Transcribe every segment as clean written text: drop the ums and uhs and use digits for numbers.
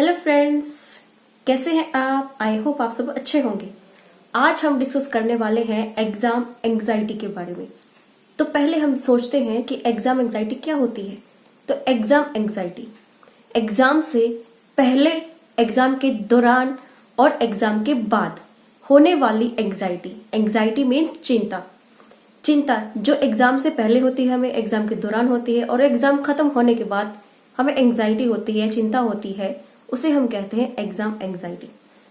Hello friends, कैसे हैं आप? आई होप आप सब अच्छे होंगे। आज हम डिस्कस करने वाले हैं एग्जाम एंजाइटी के बारे में। तो पहले हम सोचते हैं कि एग्जाम एंजाइटी क्या होती है। तो एग्जाम एंजाइटी एग्जाम से पहले, एग्जाम के दौरान और एग्जाम के बाद होने वाली एंजाइटी। एंजाइटी मीन चिंता जो एग्जाम से पहले होती है, हमें एग्जाम के दौरान होती है, और एग्जाम खत्म होने के बाद हमें एंजाइटी होती है, चिंता होती है, उसे हम कहते हैं एग्जाम एंजाइटी।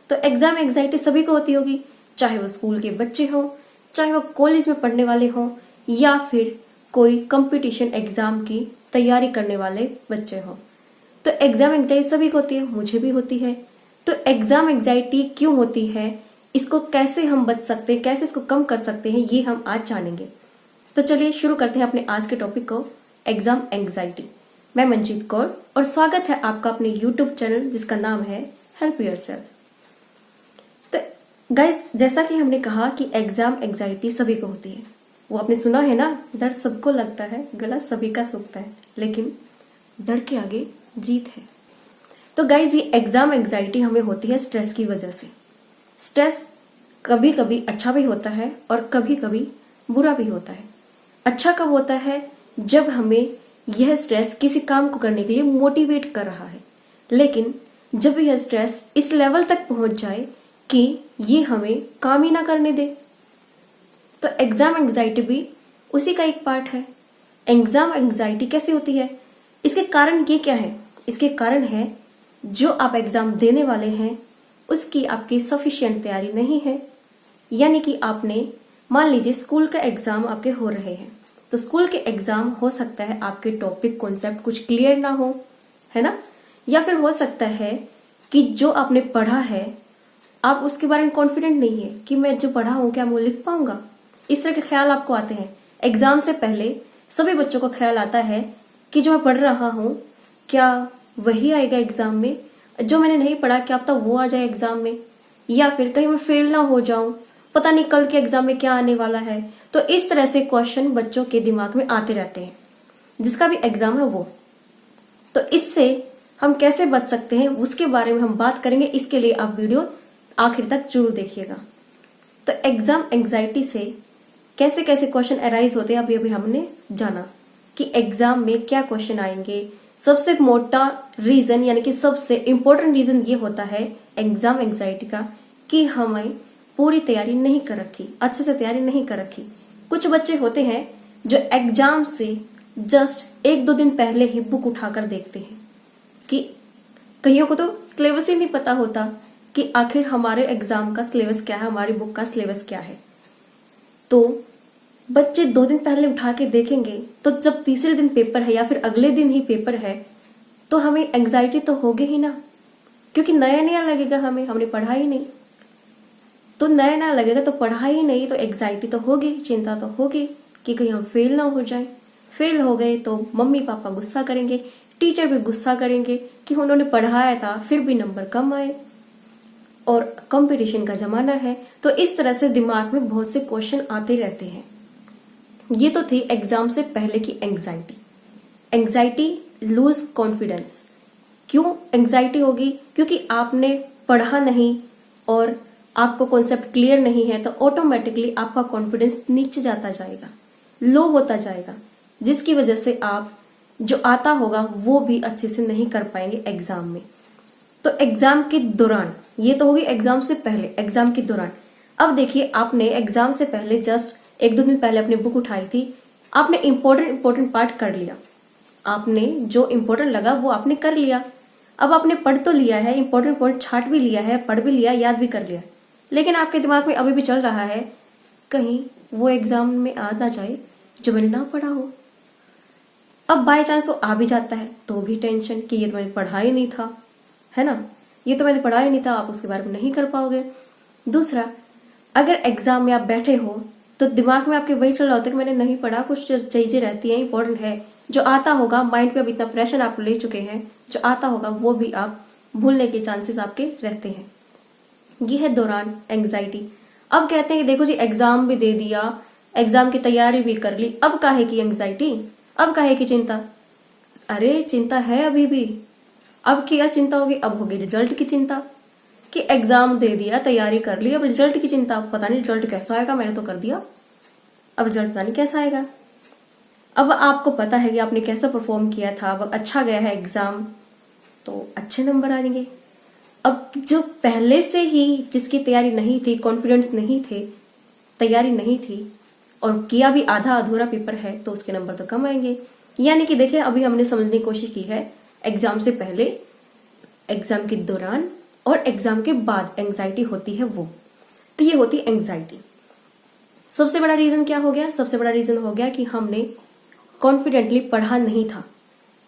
तो एग्जाम एंजाइटी सभी को होती होगी, चाहे वो स्कूल के बच्चे हों, चाहे वो कॉलेज में पढ़ने वाले हों, या फिर कोई कंपटीशन एग्जाम की तैयारी करने वाले बच्चे हों। तो एग्जाम एंजाइटी सभी को होती है, मुझे भी होती है। तो एग्जाम एंजाइटी क्यों होती है, इसको कैसे हम बच सकते हैं, कैसे इसको कम कर सकते हैं, ये हम आज जानेंगे। तो चलिए शुरू करते हैं अपने आज के टॉपिक को, एग्जाम एंजाइटी। मैं मंजीत कौर और स्वागत है आपका अपने YouTube चैनल जिसका नाम है हेल्प योरसेल्फ। तो गाइस, जैसा कि हमने कहा कि एग्जाम एंजाइटी सभी को होती है। वो आपने सुना है ना, डर सबको लगता है, गला सभी का सूखता है, लेकिन डर के आगे जीत है। तो गाइस, ये एग्जाम एंजाइटी हमें होती है स्ट्रेस की वजह से। स्ट्रेस कभी कभी अच्छा भी होता है और कभी कभी बुरा भी होता है। अच्छा कब होता है? जब हमें यह स्ट्रेस किसी काम को करने के लिए मोटिवेट कर रहा है। लेकिन जब यह स्ट्रेस इस लेवल तक पहुंच जाए कि ये हमें काम ही ना करने दे, तो एग्जाम एंजाइटी भी उसी का एक पार्ट है। एग्जाम एंजाइटी कैसी होती है? इसके कारण ये क्या है? इसके कारण है जो आप एग्जाम देने वाले हैं उसकी आपकी सफिशिएंट तैयारी नहीं है। यानी कि आपने, मान लीजिए स्कूल का एग्जाम आपके हो रहे हैं, तो स्कूल के एग्जाम हो सकता है आपके टॉपिक कॉन्सेप्ट कुछ क्लियर ना हो, है ना, या फिर हो सकता है कि जो आपने पढ़ा है आप उसके बारे में कॉन्फिडेंट नहीं है कि मैं जो पढ़ा हूं क्या मैं वो लिख पाऊंगा। इस तरह के ख्याल आपको आते हैं। एग्जाम से पहले सभी बच्चों को ख्याल आता है कि जो मैं पढ़ रहा हूं क्या वही आएगा एग्जाम में, जो मैंने नहीं पढ़ा क्या अब तक वो आ जाए एग्जाम में, या फिर कहीं मैं फेल ना हो जाऊं, पता नहीं कल के एग्जाम में क्या आने वाला है। तो इस तरह से क्वेश्चन बच्चों के दिमाग में आते रहते हैं, जिसका भी एग्जाम है वो। तो इससे हम कैसे बच सकते हैं उसके बारे में हम बात करेंगे। इसके लिए आप वीडियो आखिर तक जरूर देखिएगा। तो एग्जाम एंजाइटी से कैसे कैसे क्वेश्चन अराइज होते हैं, अभी अभी हमने जाना कि एग्जाम में क्या क्वेश्चन आएंगे। सबसे मोटा रीजन यानी कि सबसे इंपॉर्टेंट रीजन ये होता है एग्जाम एंजाइटी का कि हमें पूरी तैयारी नहीं कर रखी, अच्छे से तैयारी नहीं कर रखी। कुछ बच्चे होते हैं जो एग्जाम से जस्ट 1-2 दिन पहले ही बुक उठाकर देखते हैं, कि कईयों को तो सिलेबस ही नहीं पता होता कि आखिर हमारे एग्जाम का सिलेबस क्या है, हमारी बुक का सिलेबस क्या है। तो बच्चे 2 दिन पहले उठा के देखेंगे, तो जब तीसरे दिन पेपर है या फिर अगले दिन ही पेपर है तो हमें एंजाइटी तो होगी ही ना, क्योंकि नया नया लगेगा, हमने पढ़ा ही नहीं। तो नया नया लगेगा तो पढ़ा ही नहीं, तो एंजाइटी तो होगी, चिंता तो होगी कि कहीं हम फेल ना हो जाए। फेल हो गए तो मम्मी पापा गुस्सा करेंगे, टीचर भी गुस्सा करेंगे कि उन्होंने पढ़ाया था फिर भी नंबर कम आए, और कंपटीशन का जमाना है। तो इस तरह से दिमाग में बहुत से क्वेश्चन आते रहते हैं। ये तो थी एग्जाम से पहले की एंजाइटी। Anxiety loose confidence. क्यों एंजाइटी होगी? क्योंकि आपने पढ़ा नहीं और आपको कॉन्सेप्ट क्लियर नहीं है, तो ऑटोमेटिकली आपका कॉन्फिडेंस नीचे जाता जाएगा, लो होता जाएगा, जिसकी वजह से आप जो आता होगा वो भी अच्छे से नहीं कर पाएंगे एग्जाम में। तो एग्जाम के दौरान, ये तो होगी एग्जाम से पहले। एग्जाम के दौरान अब देखिए, आपने एग्जाम से पहले जस्ट 1-2 दिन पहले अपनी बुक उठाई थी, आपने इंपॉर्टेंट पार्ट कर लिया, आपने जो इंपॉर्टेंट लगा वो आपने कर लिया। अब आपने पढ़ तो लिया है, इंपॉर्टेंट पॉइंट छाट भी लिया है, पढ़ भी लिया, याद भी कर लिया, लेकिन आपके दिमाग में अभी भी चल रहा है कहीं वो एग्जाम में आ ना जाए जो मैंने ना पढ़ा हो। अब बाय चांस वो आ भी जाता है तो भी टेंशन कि ये तो मैंने पढ़ा ही नहीं था, है ना, ये तो मैंने पढ़ा ही नहीं था, आप उसके बारे में नहीं कर पाओगे। दूसरा, अगर एग्जाम में आप बैठे हो तो दिमाग में आपके वही चल रहा होता है कि मैंने नहीं पढ़ा, कुछ चीजें रहती हैं इंपॉर्टेंट है, जो आता होगा माइंड पे अब इतना प्रेशर आप ले चुके हैं, जो आता होगा वो भी आप भूलने के चांसेस आपके रहते हैं। ये है दौरान एंजाइटी। अब कहते हैं कि देखो जी, एग्जाम भी दे दिया, एग्जाम की तैयारी भी कर ली, अब काहे की एंजाइटी, अब काहे की चिंता? अरे चिंता है अभी भी, अब क्या चिंता होगी? अब होगी रिजल्ट की चिंता, कि एग्जाम दे दिया, तैयारी कर ली, अब रिजल्ट की चिंता, पता नहीं रिजल्ट कैसा आएगा, मैंने तो कर दिया, अब रिजल्ट पता नहीं कैसा आएगा। अब आपको पता है कि आपने कैसा परफॉर्म किया था, अब अच्छा गया है एग्जाम तो अच्छे नंबर आ जाएंगे। अब जो पहले से ही जिसकी तैयारी नहीं थी, कॉन्फिडेंस नहीं थे, तैयारी नहीं थी और किया भी आधा अधूरा पेपर है, तो उसके नंबर तो कम आएंगे। यानी कि देखिए, अभी हमने समझने की कोशिश की है एग्जाम से पहले, एग्जाम के दौरान और एग्जाम के बाद एंजाइटी होती है वो। तो ये होती है एंजाइटी। सबसे बड़ा रीजन क्या हो गया? सबसे बड़ा रीजन हो गया कि हमने कॉन्फिडेंटली पढ़ा नहीं था।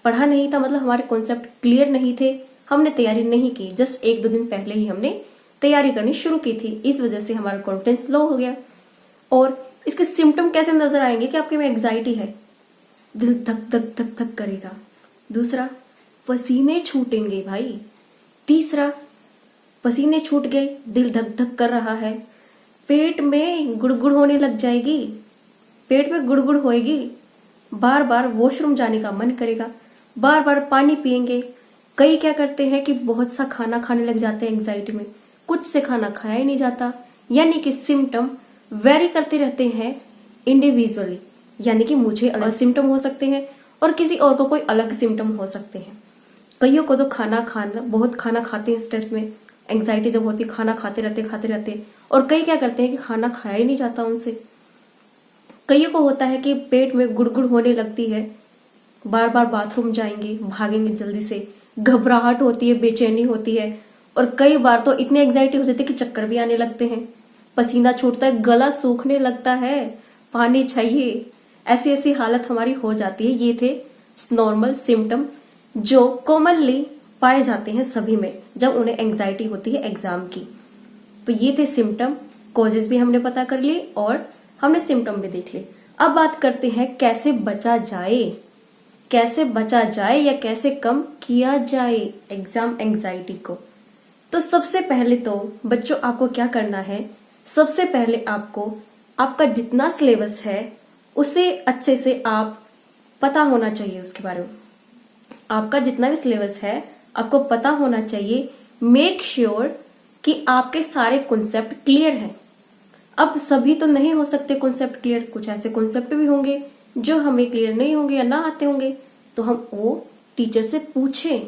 पढ़ा नहीं था मतलब हमारे कॉन्सेप्ट क्लियर नहीं थे, हमने तैयारी नहीं की, जस्ट 1-2 दिन पहले ही हमने तैयारी करनी शुरू की थी, इस वजह से हमारा कॉन्फिडेंस लो हो गया। और इसके सिम्टम कैसे नजर आएंगे कि आपके में एंजाइटी है? दिल धक धक धक धक करेगा। दूसरा, पसीने छूटेंगे भाई। तीसरा, पसीने छूट गए, दिल धक धक कर रहा है, पेट में गुड़गुड़ होने लग जाएगी, पेट में गुड़गुड़ होएगी, बार बार वॉशरूम जाने का मन करेगा, बार बार पानी पिएंगे। कई क्या करते हैं कि बहुत सा खाना खाने लग जाते हैं एंजाइटी में, कुछ से खाना खाया ही नहीं जाता। यानी कि सिम्टम वेरी करते रहते हैं इंडिविजुअली, यानी कि मुझे अलग सिम्टम हो सकते हैं और किसी और को कोई अलग सिम्टम हो सकते हैं। कईयों को तो बहुत खाना खाते हैं स्ट्रेस में, एंजाइटी जब होती है खाना खाते रहते, और कई क्या करते हैं कि खाना खाया ही नहीं जाता उनसे। कईयों को होता है कि पेट में गुड़गुड़ होने लगती है, बार बार बाथरूम जाएंगे, भागेंगे जल्दी से, घबराहट होती है, बेचैनी होती है, और कई बार तो इतनी एंजाइटी हो जाती है कि चक्कर भी आने लगते हैं, पसीना छूटता है, गला सूखने लगता है, पानी चाहिए, ऐसी ऐसी हालत हमारी हो जाती है। ये थे नॉर्मल सिम्टम जो कॉमनली पाए जाते हैं सभी में जब उन्हें एंजाइटी होती है एग्जाम की। तो ये थे सिम्टम, कॉजेज भी हमने पता कर लिए और हमने सिम्टम भी देख लिए। अब बात करते हैं कैसे बचा जाए, कैसे बचा जाए या कैसे कम किया जाए एग्जाम एंजाइटी को। तो सबसे पहले तो बच्चों आपको क्या करना है, सबसे पहले आपको आपका जितना सिलेबस है उसे अच्छे से आप पता होना चाहिए, उसके बारे में आपका जितना भी सिलेबस है आपको पता होना चाहिए। मेक श्योर कि आपके सारे कॉन्सेप्ट क्लियर हैं। अब सभी तो नहीं हो सकते कॉन्सेप्ट क्लियर, कुछ ऐसे कॉन्सेप्ट भी होंगे जो हमें क्लियर नहीं होंगे या ना आते होंगे, तो हम वो टीचर से पूछें।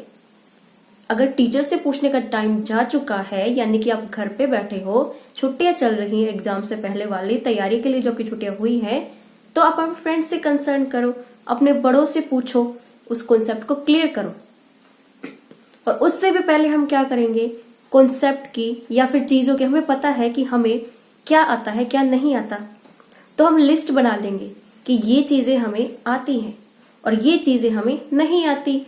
अगर टीचर से पूछने का टाइम जा चुका है, यानी कि आप घर पे बैठे हो, छुट्टियां चल रही हैं एग्जाम से पहले वाली तैयारी के लिए जो आपकी छुट्टियां हुई हैं, तो आप अपने फ्रेंड से कंसर्न करो, अपने बड़ों से पूछो, उस कॉन्सेप्ट को क्लियर करो। और उससे भी पहले हम क्या करेंगे, कॉन्सेप्ट की या फिर चीजों की हमें पता है कि हमें क्या आता है क्या नहीं आता, तो हम लिस्ट बना लेंगे कि ये चीजें हमें आती हैं और ये चीजें हमें नहीं आती।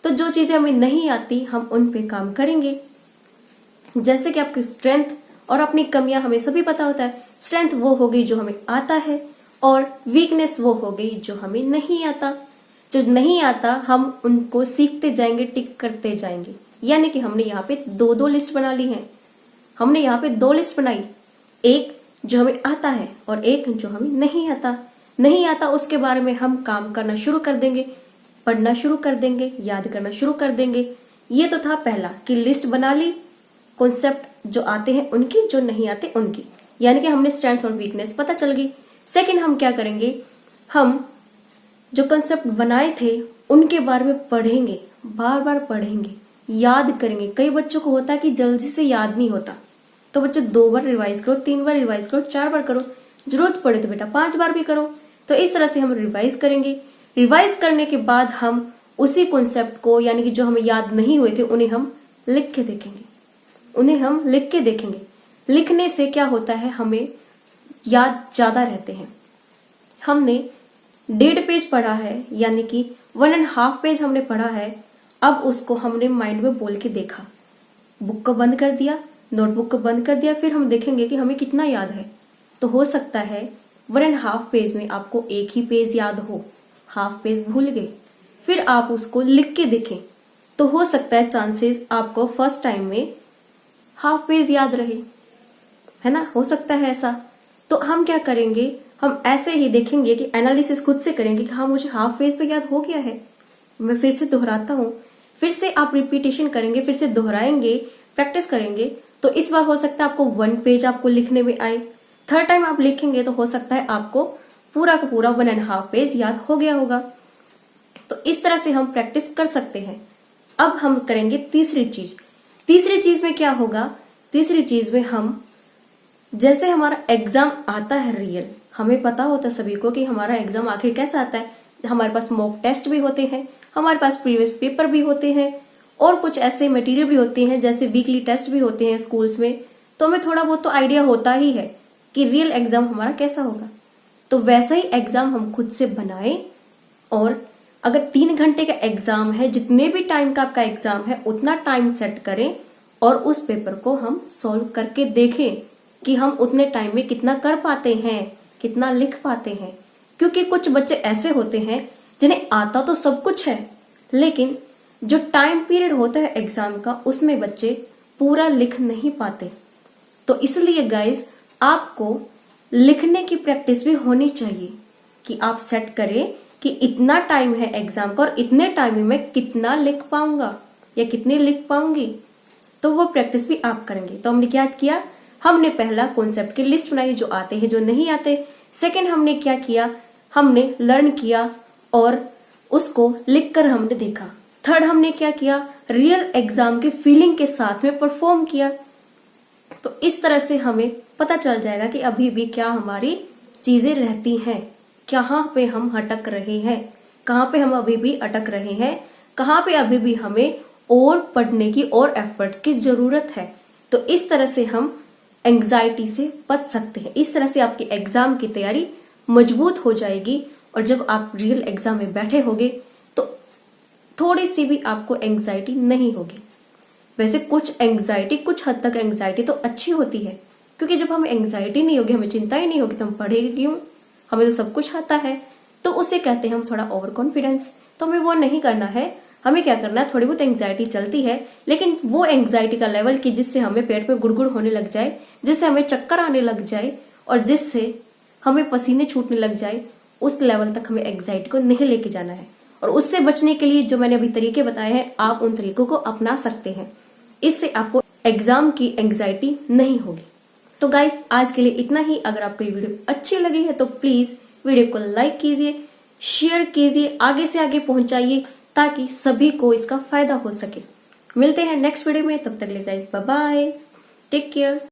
तो जो चीजें हमें नहीं आती हम उन पे काम करेंगे। जैसे कि आपकी स्ट्रेंथ और अपनी कमियां हमें सभी पता होता है। स्ट्रेंथ वो हो गई जो हमें आता है और वीकनेस वो हो गई जो हमें नहीं आता। जो नहीं आता हम उनको सीखते जाएंगे, टिक करते जाएंगे। यानी कि हमने यहाँ पे 2-2 लिस्ट बना ली है। हमने यहाँ पे 2 लिस्ट बनाई, एक जो हमें आता है और एक जो हमें नहीं आता। नहीं आता उसके बारे में हम काम करना शुरू कर देंगे, पढ़ना शुरू कर देंगे, याद करना शुरू कर देंगे। ये तो था पहला कि लिस्ट बना ली, कॉन्सेप्ट जो आते हैं उनकी, जो नहीं आते उनकी, यानी कि हमने स्ट्रेंथ और वीकनेस पता चल गई। सेकंड हम क्या करेंगे, हम जो कॉन्सेप्ट बनाए थे उनके बारे में पढ़ेंगे, बार बार पढ़ेंगे, याद करेंगे। कई बच्चों को होता है कि जल्दी से याद नहीं होता, तो बच्चे 2 बार रिवाइज करो, 3 बार रिवाइज करो, 4 बार करो, जरूरत पड़े तो बेटा 5 बार भी करो। तो इस तरह से हम रिवाइज करेंगे। रिवाइज करने के बाद हम उसी कॉन्सेप्ट को, यानी कि जो हमें याद नहीं हुए थे, उन्हें हम लिख के देखेंगे। उन्हें हम लिख के देखेंगे। लिखने से क्या होता है, हमें याद ज्यादा रहते हैं। हमने 1.5 पेज पढ़ा है, यानी कि 1.5 पेज हमने पढ़ा है। अब उसको हमने माइंड में बोल के देखा, बुक को बंद कर दिया, नोटबुक को बंद कर दिया, फिर हम देखेंगे कि हमें कितना याद है। तो हो सकता है 1.5 पेज में आपको 1 ही पेज याद हो, हाफ पेज भूल गए, फिर आप उसको लिख के देखें, तो हो सकता है चांसेस आपको फर्स्ट टाइम में हाफ पेज याद रहे, है ना, हो सकता है ऐसा। तो हम क्या करेंगे, हम ऐसे ही देखेंगे कि एनालिसिस खुद से करेंगे कि हाँ मुझे हाफ पेज तो याद हो गया है। मैं फिर से दोहराता हूँ, फिर से आप रिपीटेशन करेंगे, फिर से दोहराएंगे, प्रैक्टिस करेंगे, तो इस बार हो सकता है आपको 1 पेज आपको लिखने में आए। थर्ड टाइम आप लिखेंगे तो हो सकता है आपको पूरा का पूरा 1.5 पेज याद हो गया होगा। तो इस तरह से हम प्रैक्टिस कर सकते हैं। अब हम करेंगे तीसरी चीज। तीसरी चीज में क्या होगा? तीसरी चीज में हम, जैसे हमारा एग्जाम आता है रियल, हमें पता होता है सभी को कि हमारा एग्जाम आखिर कैसा आता है। हमारे पास मॉक टेस्ट भी होते हैं, हमारे पास प्रीवियस पेपर भी होते हैं, और कुछ ऐसे मटेरियल भी होते हैं जैसे वीकली टेस्ट भी होते हैं स्कूल्स में। तो हमें थोड़ा बहुत तो आइडिया होता ही है कि रियल एग्जाम हमारा कैसा होगा। तो वैसा ही एग्जाम हम खुद से बनाएं, और अगर 3 घंटे का एग्जाम है, जितने भी टाइम का आपका एग्जाम है उतना टाइम सेट करें और उस पेपर को हम सॉल्व करके देखें कि हम उतने टाइम में कितना कर पाते हैं, कितना लिख पाते हैं। क्योंकि कुछ बच्चे ऐसे होते हैं जिन्हें आता तो सब कुछ है, लेकिन जो टाइम पीरियड होता है एग्जाम का उसमें बच्चे पूरा लिख नहीं पाते। तो इसलिए गाइज आपको लिखने की प्रैक्टिस भी होनी चाहिए कि आप सेट करें कि इतना टाइम है एग्जाम का और इतने टाइम में मैं कितना लिख पाऊंगा या कितनी लिख पाऊंगी। तो वो प्रैक्टिस भी आप करेंगे। तो हमने क्या किया? हमने पहला कॉन्सेप्ट की लिस्ट बनाई, जो आते हैं जो नहीं आते। सेकंड हमने क्या किया? हमने लर्न किया और उसको लिखकर हमने देखा। थर्ड हमने क्या किया? रियल एग्जाम की फीलिंग के साथ में परफॉर्म किया। तो इस तरह से हमें पता चल जाएगा कि अभी भी क्या हमारी चीजें रहती हैं, कहाँ पे हम अटक रहे हैं, कहाँ पे हम अभी भी अटक रहे हैं, कहाँ पे अभी भी हमें और पढ़ने की और एफर्ट्स की जरूरत है। तो इस तरह से हम एंग्जाइटी से बच सकते हैं। इस तरह से आपकी एग्जाम की तैयारी मजबूत हो जाएगी, और जब आप रियल एग्जाम में बैठे होगे तो थोड़ी सी भी आपको एंग्जाइटी नहीं होगी। वैसे कुछ एंग्जाइटी, कुछ हद तक एंग्जाइटी तो अच्छी होती है, क्योंकि जब हमें एंग्जाइटी नहीं होगी, हमें चिंता ही नहीं होगी, तो हम पढ़ेंगे क्यों? हमें तो सब कुछ आता है। तो उसे कहते हैं हम थोड़ा ओवर कॉन्फिडेंस। तो हमें वो नहीं करना है। हमें क्या करना है? थोड़ी बहुत एंग्जाइटी चलती है, लेकिन वो एंग्जाइटी का लेवल की जिससे हमें पेट में गुड़गुड़ होने लग जाए, जिससे हमें चक्कर आने लग जाए और जिससे हमें पसीने छूटने लग जाए, उस लेवल तक हमें एंग्जाइटी को नहीं लेके जाना है। और उससे बचने के लिए जो मैंने अभी तरीके बताए हैं, आप उन तरीकों को अपना सकते हैं। इससे आपको एग्जाम की एंग्जाइटी नहीं होगी। तो गाइस आज के लिए इतना ही। अगर आपको ये वीडियो अच्छी लगी है तो प्लीज वीडियो को लाइक कीजिए, शेयर कीजिए, आगे से आगे पहुंचाइए, ताकि सभी को इसका फायदा हो सके। मिलते हैं नेक्स्ट वीडियो में, तब तक के लिए guys bye bye, take care.